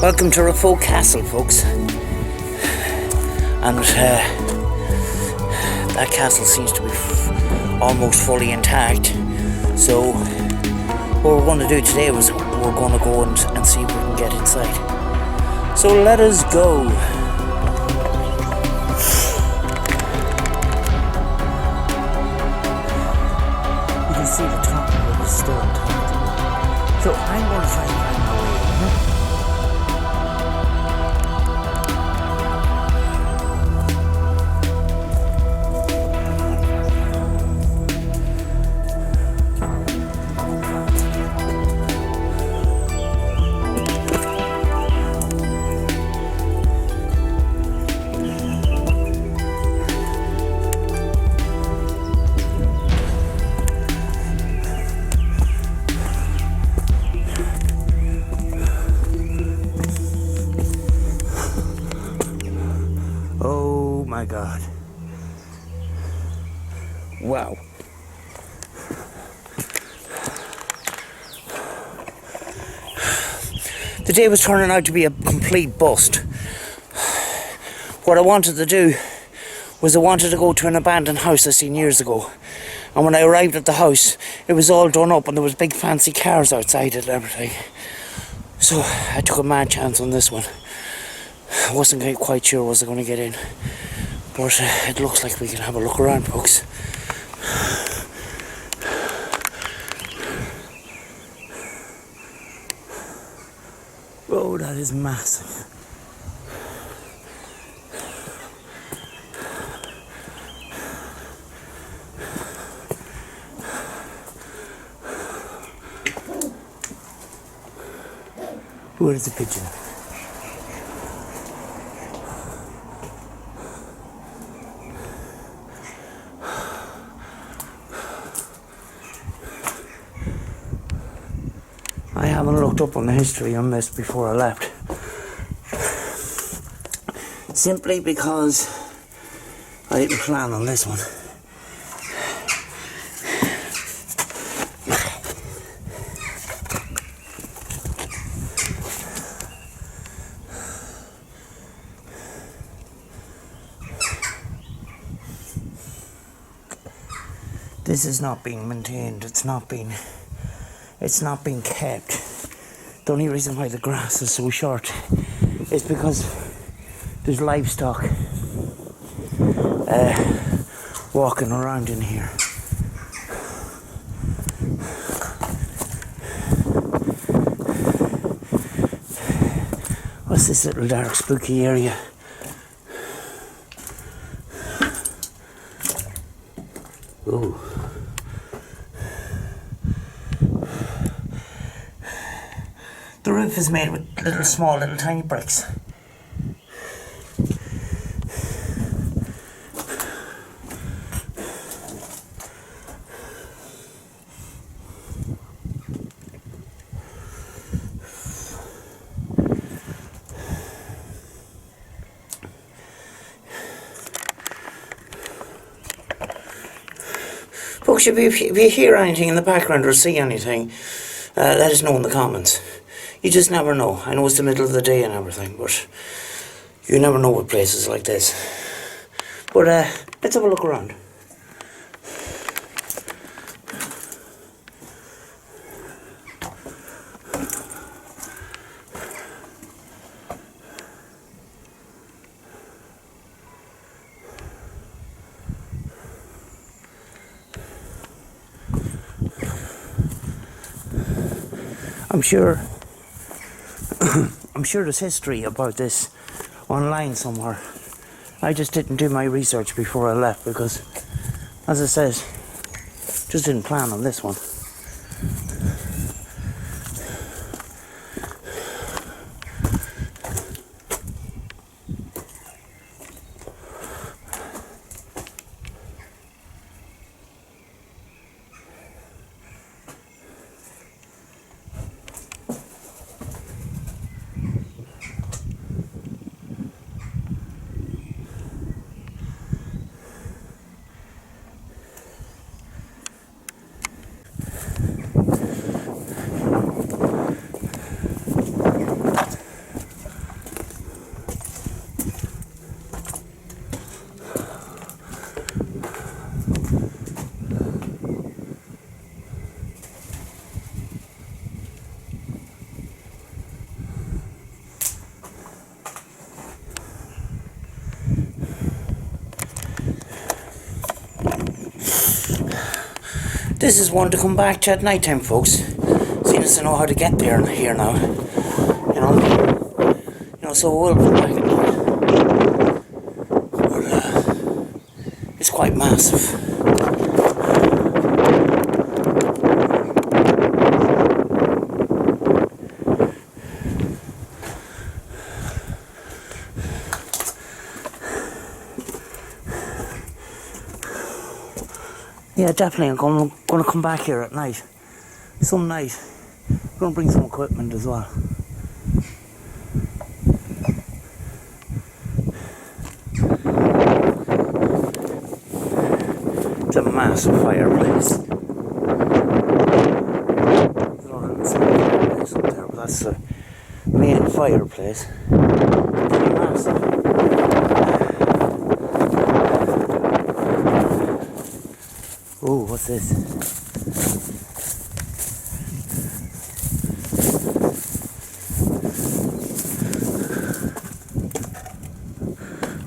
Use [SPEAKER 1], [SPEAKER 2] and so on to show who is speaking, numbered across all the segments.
[SPEAKER 1] Welcome to Raphoe Castle, folks. And that castle seems to be almost fully intact. So what we're going to do today was we're going to go and see if we can get inside. So let us go. You can see the top of it is still intact. So I'm going to try and find my way in. Oh my God. Wow. The day was turning out to be a complete bust. What I wanted to do was I wanted to go to an abandoned house I seen years ago. And when I arrived at the house, it was all done up and there was big fancy cars outside it and everything. So I took a mad chance on this one. I wasn't quite sure was I going to get in, but it looks like we can have a look around, folks. Oh, that is massive. Where is the pigeon? I haven't looked up on the history on this before I left. Simply because I didn't plan on this one. This is not being maintained, it's not being kept. The only reason why the grass is so short is because there's livestock walking around in here. What's this little dark spooky area? Ooh. The roof is made with little tiny bricks. Folks, if you hear anything in the background or see anything, let us know in the comments. You just never know. I know it's the middle of the day and everything, but you never know with places like this. But let's have a look around. I'm sure there's history about this online somewhere. I just didn't do my research before I left because, as I said, just didn't plan on this one. this is one to come back to at night time, folks. Seeing as I know how to get there here now. So we'll come back at night. But it's quite massive. Yeah, definitely. I'm going to come back here at night. Some night. I'm going to bring some equipment as well. It's a massive fireplace. There's another fireplace up there, but that's the main fireplace. It's massive. Oh, what's this?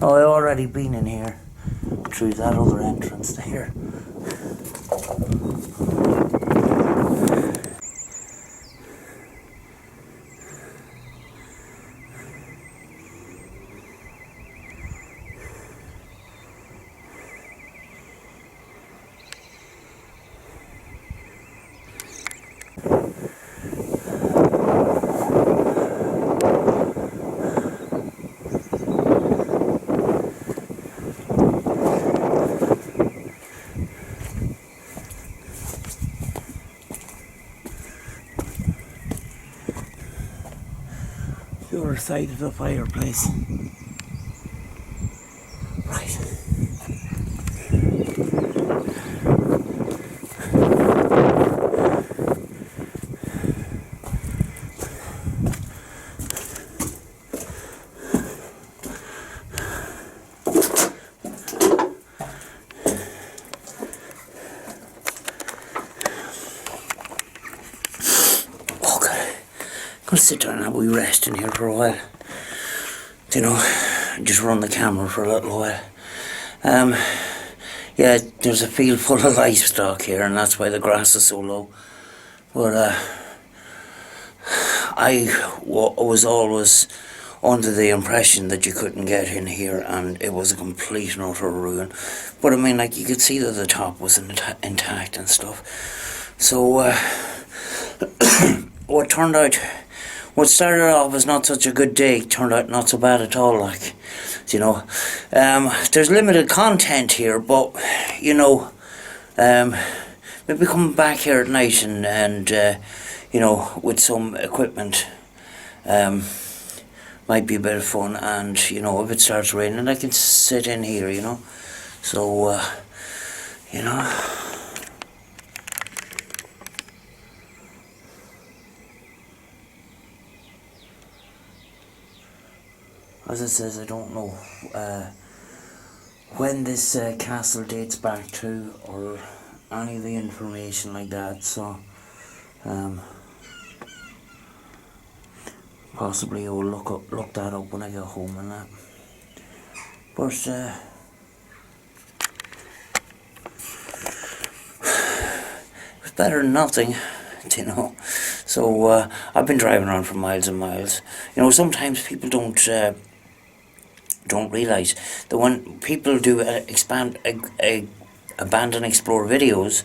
[SPEAKER 1] Oh, I've already been in here through that other entrance there. The other side of the fireplace. Right. I'll sit down and have a wee rest in here for a while. Just run the camera for a little while. Yeah, there's a field full of livestock here, and that's why the grass is so low. But I was always under the impression that you couldn't get in here, and it was a complete and utter ruin. But I mean, like, you could see that the top was intact and stuff. So what started off as not such a good day turned out not so bad at all, like, there's limited content here, but, maybe come back here at night and with some equipment, might be a bit of fun, and, if it starts raining, I can sit in here, so, as it says, I don't know when this castle dates back to, or any of the information like that, so possibly I will look that up when I get home and that. But it's better than nothing, So I've been driving around for miles and miles. Sometimes people don't realise that when people do abandon explore videos,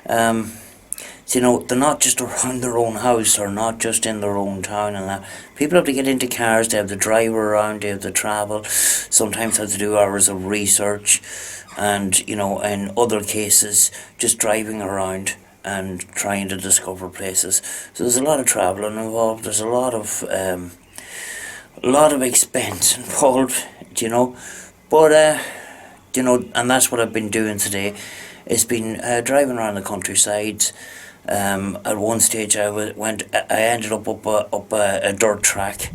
[SPEAKER 1] they're not just around their own house or not just in their own town and that. People have to get into cars, they have to drive around, they have to travel, sometimes have to do hours of research, and in other cases just driving around and trying to discover places. So there's a lot of travelling involved, there's a lot of expense involved, but and that's what I've been doing today. It's been driving around the countryside. At one stage I ended up a dirt track,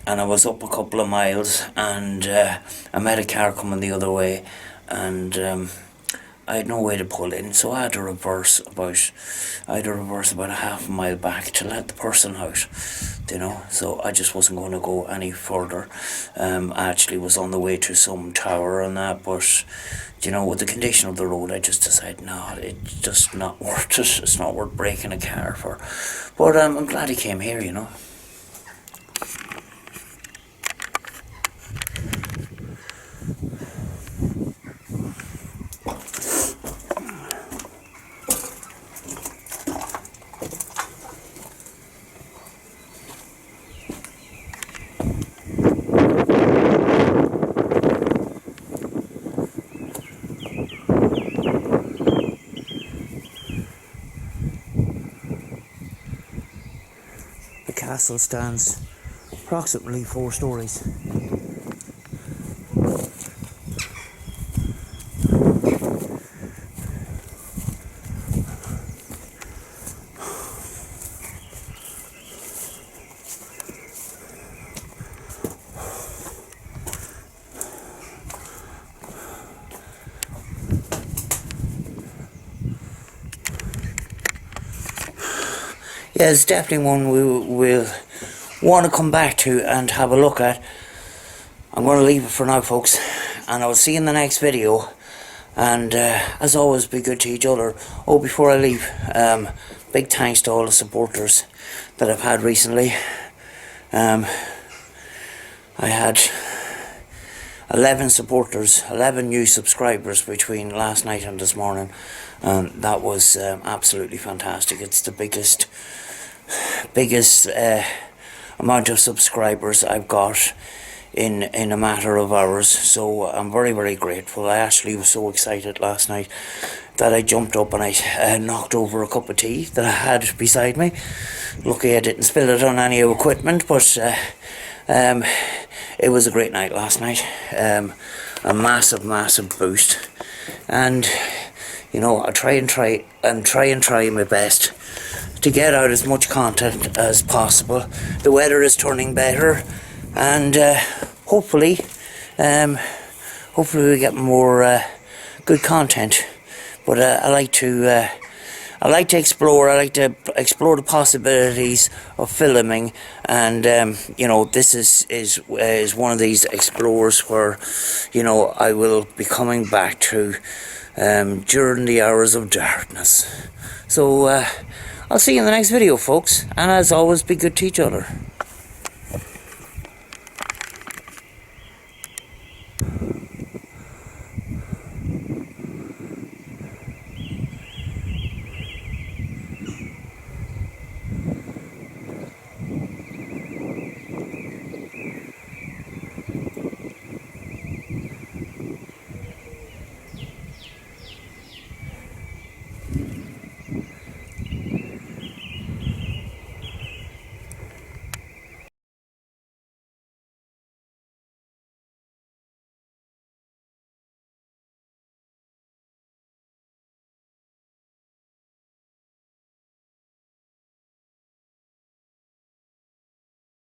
[SPEAKER 1] and I was up a couple of miles, and I met a car coming the other way, and I had no way to pull in, so I had to reverse about a half a mile back to let the person out, you know. So I just wasn't going to go any further. I actually was on the way to some tower and that, but you know, with the condition of the road, I just decided, no, it's just not worth it. It's not worth breaking a car for. But I'm glad he came here, you know. The castle stands approximately 4 stories. Yeah, it's definitely one we will want to come back to and have a look at. I'm going to leave it for now, folks, and I'll see you in the next video. And as always, be good to each other. Oh, before I leave, big thanks to all the supporters that I've had recently. I had 11 supporters, 11 new subscribers between last night and this morning, and that was absolutely fantastic. It's the biggest amount of subscribers I've got in a matter of hours, so I'm very grateful. I actually was so excited last night that I jumped up and I knocked over a cup of tea that I had beside me. Lucky I didn't spill it on any equipment, but it was a great night last night. A massive boost, and you know, I try my best to get out as much content as possible. The weather is turning better, and hopefully we get more good content. But I like to explore. I like to explore the possibilities of filming, and you know, this is one of these explorers where, you know, I will be coming back to during the hours of darkness. So I'll see you in the next video, folks, and as always, be good to each other.